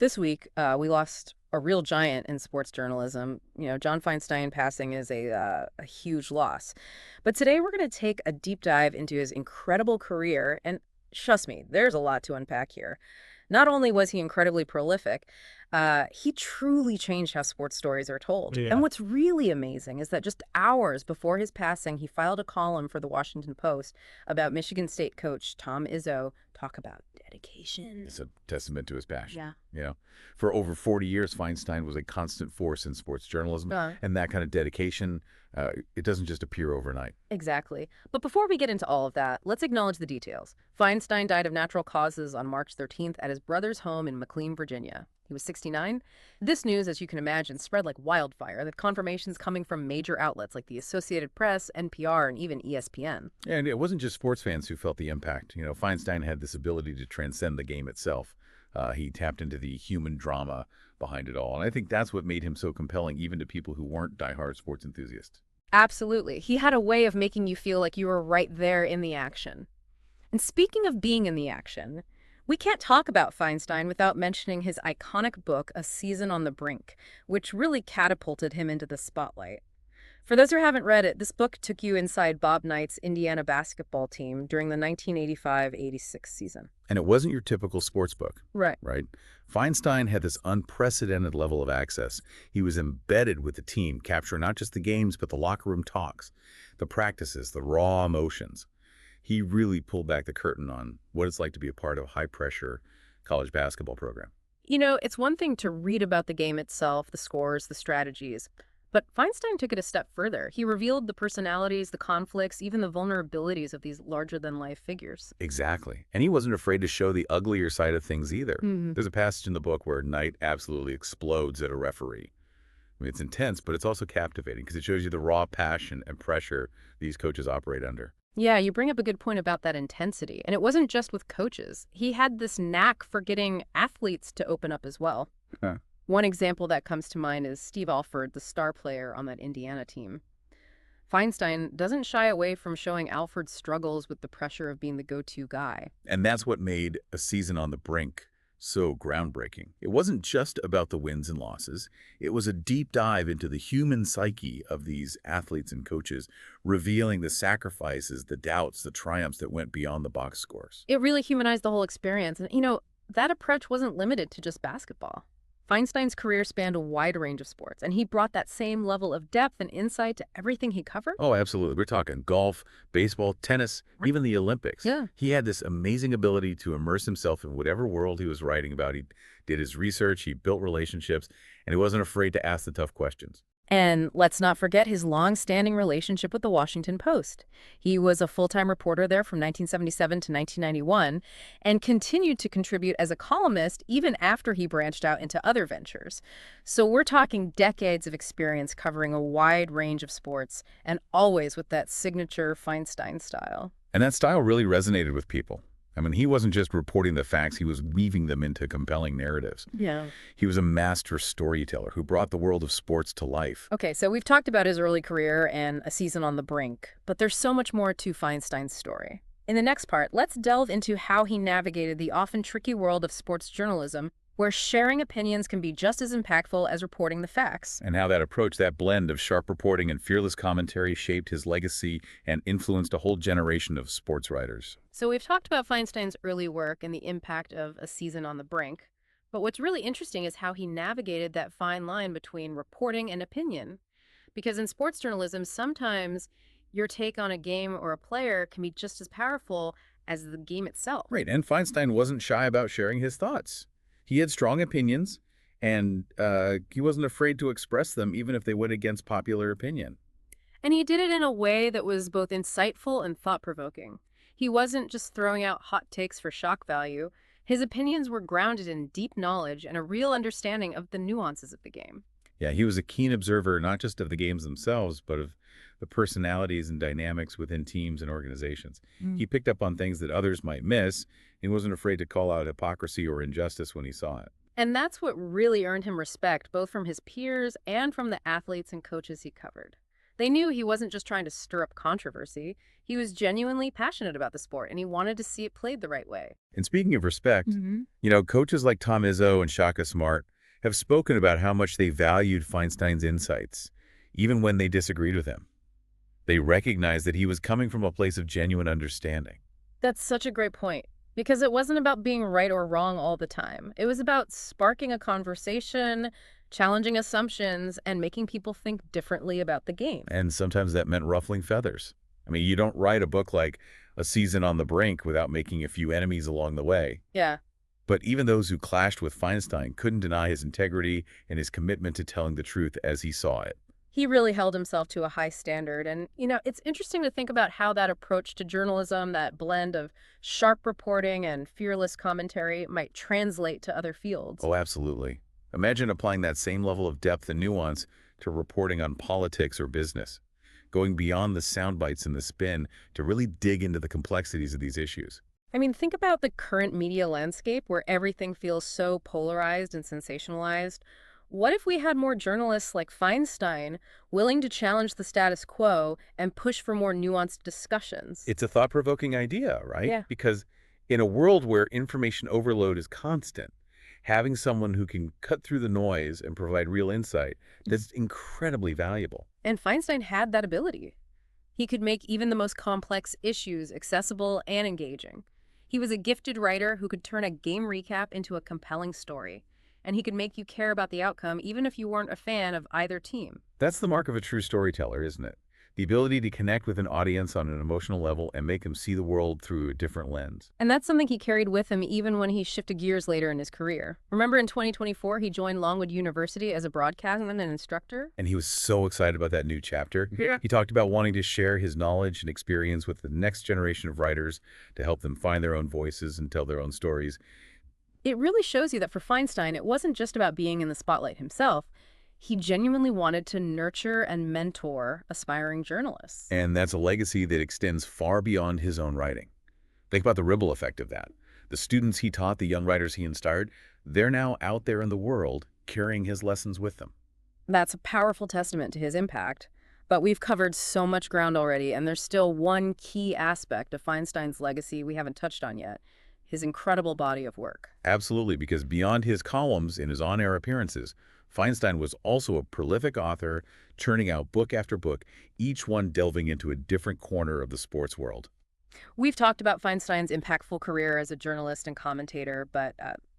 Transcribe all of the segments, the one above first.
This week, we lost a real giant in sports journalism. John Feinstein passing is a huge loss. But today we're going to take a deep dive into his incredible career. And trust me, there's a lot to unpack here. Not only was he incredibly prolific, he truly changed how sports stories are told. And Yeah. what's really amazing is that just hours before his passing, he filed a column for the Washington Post about Michigan State coach Tom Izzo. Talk about dedication. It's a testament to his passion. Yeah. You know, for over 40 years, Feinstein was a constant force in sports journalism, and that kind of dedication, it doesn't just appear overnight. Exactly. But before we get into all of that, let's acknowledge the details. Feinstein died of natural causes on March 13th at his brother's home in McLean, Virginia. He was 69. This news, as you can imagine, spread like wildfire, with confirmations coming from major outlets like the Associated Press, NPR, and even ESPN. And it wasn't just sports fans who felt the impact. Feinstein had this ability to transcend the game itself. He tapped into the human drama behind it all. And I think that's what made him so compelling, even to people who weren't diehard sports enthusiasts. Absolutely. He had a way of making you feel like you were right there in the action. And speaking of being in the action, we can't talk about Feinstein without mentioning his iconic book, A Season on the Brink, which really catapulted him into the spotlight. For those who haven't read it, this book took you inside Bob Knight's Indiana basketball team during the 1985-86 season. And it wasn't your typical sports book, Right. right? Feinstein had this unprecedented level of access. He was embedded with the team, capturing not just the games, but the locker room talks, the practices, the raw emotions. He really pulled back the curtain on what it's like to be a part of a high-pressure college basketball program. It's one thing to read about the game itself, the scores, the strategies. But Feinstein took it a step further. He revealed the personalities, the conflicts, even the vulnerabilities of these larger-than-life figures. Exactly. And he wasn't afraid to show the uglier side of things either. Hmm. There's a passage in the book where Knight absolutely explodes at a referee. I mean, it's intense, but it's also captivating because it shows you the raw passion and pressure these coaches operate under. Yeah, you bring up a good point about that intensity. And it wasn't just with coaches. He had this knack for getting athletes to open up as well. Huh. One example that comes to mind is Steve Alford, the star player on that Indiana team. Feinstein doesn't shy away from showing Alford's struggles with the pressure of being the go-to guy. And that's what made A Season on the Brink so groundbreaking. It wasn't just about the wins and losses. It was a deep dive into the human psyche of these athletes and coaches, revealing the sacrifices, the doubts, the triumphs that went beyond the box scores. It really humanized the whole experience. And, that approach wasn't limited to just basketball. Feinstein's career spanned a wide range of sports, and he brought that same level of depth and insight to everything he covered. Oh, absolutely. We're talking golf, baseball, tennis, even the Olympics. Yeah. He had this amazing ability to immerse himself in whatever world he was writing about. He did his research, he built relationships, and he wasn't afraid to ask the tough questions. And let's not forget his long-standing relationship with the Washington Post. He was a full-time reporter there from 1977 to 1991 and continued to contribute as a columnist even after he branched out into other ventures. So we're talking decades of experience covering a wide range of sports and always with that signature Feinstein style. And that style really resonated with people. I mean, he wasn't just reporting the facts, he was weaving them into compelling narratives. Yeah. He was a master storyteller who brought the world of sports to life. Okay, so we've talked about his early career and A Season on the Brink, but there's so much more to Feinstein's story. In the next part, let's delve into how he navigated the often tricky world of sports journalism, where sharing opinions can be just as impactful as reporting the facts. And how that approach, that blend of sharp reporting and fearless commentary, shaped his legacy and influenced a whole generation of sports writers. So we've talked about Feinstein's early work and the impact of A Season on the Brink, but what's really interesting is how he navigated that fine line between reporting and opinion. Because in sports journalism, sometimes your take on a game or a player can be just as powerful as the game itself. Right, and Feinstein wasn't shy about sharing his thoughts. He had strong opinions, and he wasn't afraid to express them, even if they went against popular opinion. And he did it in a way that was both insightful and thought-provoking. He wasn't just throwing out hot takes for shock value. His opinions were grounded in deep knowledge and a real understanding of the nuances of the game. Yeah, he was a keen observer, not just of the games themselves, but of the personalities and dynamics within teams and organizations. He picked up on things that others might miss, and wasn't afraid to call out hypocrisy or injustice when he saw it. And that's what really earned him respect, both from his peers and from the athletes and coaches he covered. They knew he wasn't just trying to stir up controversy. He was genuinely passionate about the sport, and he wanted to see it played the right way. And speaking of respect, Hmm. coaches like Tom Izzo and Shaka Smart have spoken about how much they valued Feinstein's insights, even when they disagreed with him. They recognized that he was coming from a place of genuine understanding. That's such a great point. Because it wasn't about being right or wrong all the time. It was about sparking a conversation, challenging assumptions, and making people think differently about the game. And sometimes that meant ruffling feathers. I mean, you don't write a book like A Season on the Brink without making a few enemies along the way. Yeah. But even those who clashed with Feinstein couldn't deny his integrity and his commitment to telling the truth as he saw it. He really held himself to a high standard. And, it's interesting to think about how that approach to journalism, that blend of sharp reporting and fearless commentary, might translate to other fields. Oh, absolutely. Imagine applying that same level of depth and nuance to reporting on politics or business, going beyond the sound bites and the spin to really dig into the complexities of these issues. I mean, think about the current media landscape where everything feels so polarized and sensationalized. What if we had more journalists like Feinstein willing to challenge the status quo and push for more nuanced discussions? It's a thought-provoking idea, right? Yeah. Because in a world where information overload is constant, having someone who can cut through the noise and provide real insight, that's incredibly valuable. And Feinstein had that ability. He could make even the most complex issues accessible and engaging. He was a gifted writer who could turn a game recap into a compelling story. And he could make you care about the outcome even if you weren't a fan of either team. That's the mark of a true storyteller, isn't it? The ability to connect with an audience on an emotional level and make them see the world through a different lens. And that's something he carried with him even when he shifted gears later in his career. Remember in 2024, he joined Longwood University as a broadcaster and an instructor? And he was so excited about that new chapter. Yeah. He talked about wanting to share his knowledge and experience with the next generation of writers to help them find their own voices and tell their own stories. It really shows you that for Feinstein, it wasn't just about being in the spotlight himself. He genuinely wanted to nurture and mentor aspiring journalists. And that's a legacy that extends far beyond his own writing. Think about the ripple effect of that. The students he taught, the young writers he inspired, they're now out there in the world carrying his lessons with them. That's a powerful testament to his impact. But we've covered so much ground already, and there's still one key aspect of Feinstein's legacy we haven't touched on yet: his incredible body of work. Absolutely, because beyond his columns and his on-air appearances, Feinstein was also a prolific author, churning out book after book, each one delving into a different corner of the sports world. We've talked about Feinstein's impactful career as a journalist and commentator, but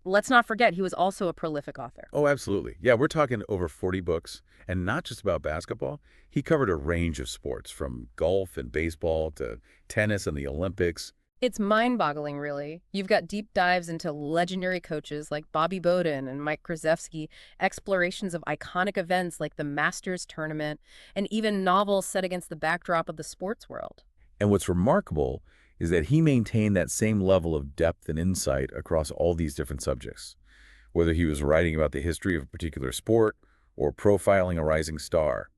let's not forget he was also a prolific author. Oh, absolutely. Yeah, we're talking over 40 books, and not just about basketball. He covered a range of sports, from golf and baseball to tennis and the Olympics. It's mind-boggling, really. You've got deep dives into legendary coaches like Bobby Bowden and Mike Krzyzewski, explorations of iconic events like the Masters tournament, and even novels set against the backdrop of the sports world. And what's remarkable is that he maintained that same level of depth and insight across all these different subjects, whether he was writing about the history of a particular sport or profiling a rising star.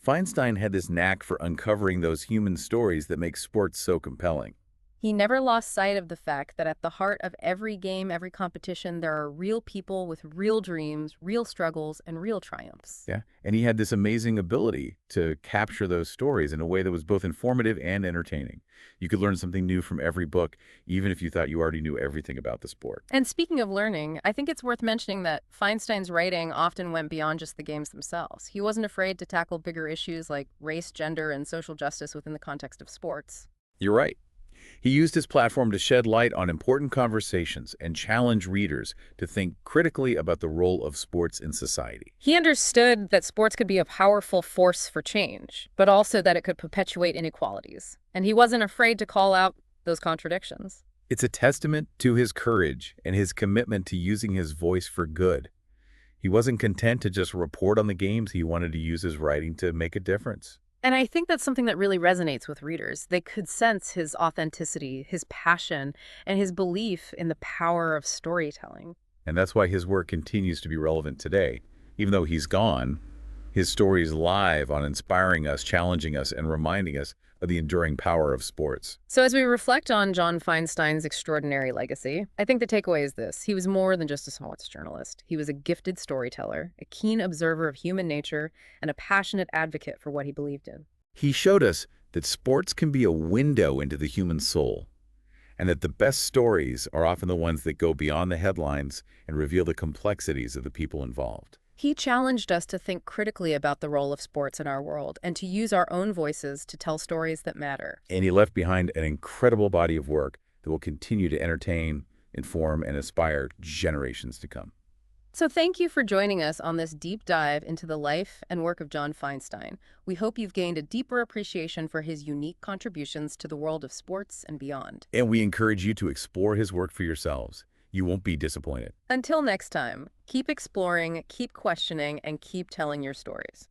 Feinstein had this knack for uncovering those human stories that make sports so compelling. He never lost sight of the fact that at the heart of every game, every competition, there are real people with real dreams, real struggles, and real triumphs. Yeah, and he had this amazing ability to capture those stories in a way that was both informative and entertaining. You could learn something new from every book, even if you thought you already knew everything about the sport. And speaking of learning, I think it's worth mentioning that Feinstein's writing often went beyond just the games themselves. He wasn't afraid to tackle bigger issues like race, gender, and social justice within the context of sports. You're right. He used his platform to shed light on important conversations and challenge readers to think critically about the role of sports in society. He understood that sports could be a powerful force for change, but also that it could perpetuate inequalities. And he wasn't afraid to call out those contradictions. It's a testament to his courage and his commitment to using his voice for good. He wasn't content to just report on the games. He wanted to use his writing to make a difference. And I think that's something that really resonates with readers. They could sense his authenticity, his passion, and his belief in the power of storytelling. And that's why his work continues to be relevant today. Even though he's gone, his story is live on inspiring us, challenging us, and reminding us of the enduring power of sports. So as we reflect on John Feinstein's extraordinary legacy, I think the takeaway is this. He was more than just a sports journalist. He was a gifted storyteller, a keen observer of human nature, and a passionate advocate for what he believed in. He showed us that sports can be a window into the human soul, and that the best stories are often the ones that go beyond the headlines and reveal the complexities of the people involved. He challenged us to think critically about the role of sports in our world and to use our own voices to tell stories that matter. And he left behind an incredible body of work that will continue to entertain, inform, and inspire generations to come. So thank you for joining us on this deep dive into the life and work of John Feinstein. We hope you've gained a deeper appreciation for his unique contributions to the world of sports and beyond. And we encourage you to explore his work for yourselves. You won't be disappointed. Until next time, keep exploring, keep questioning, and keep telling your stories.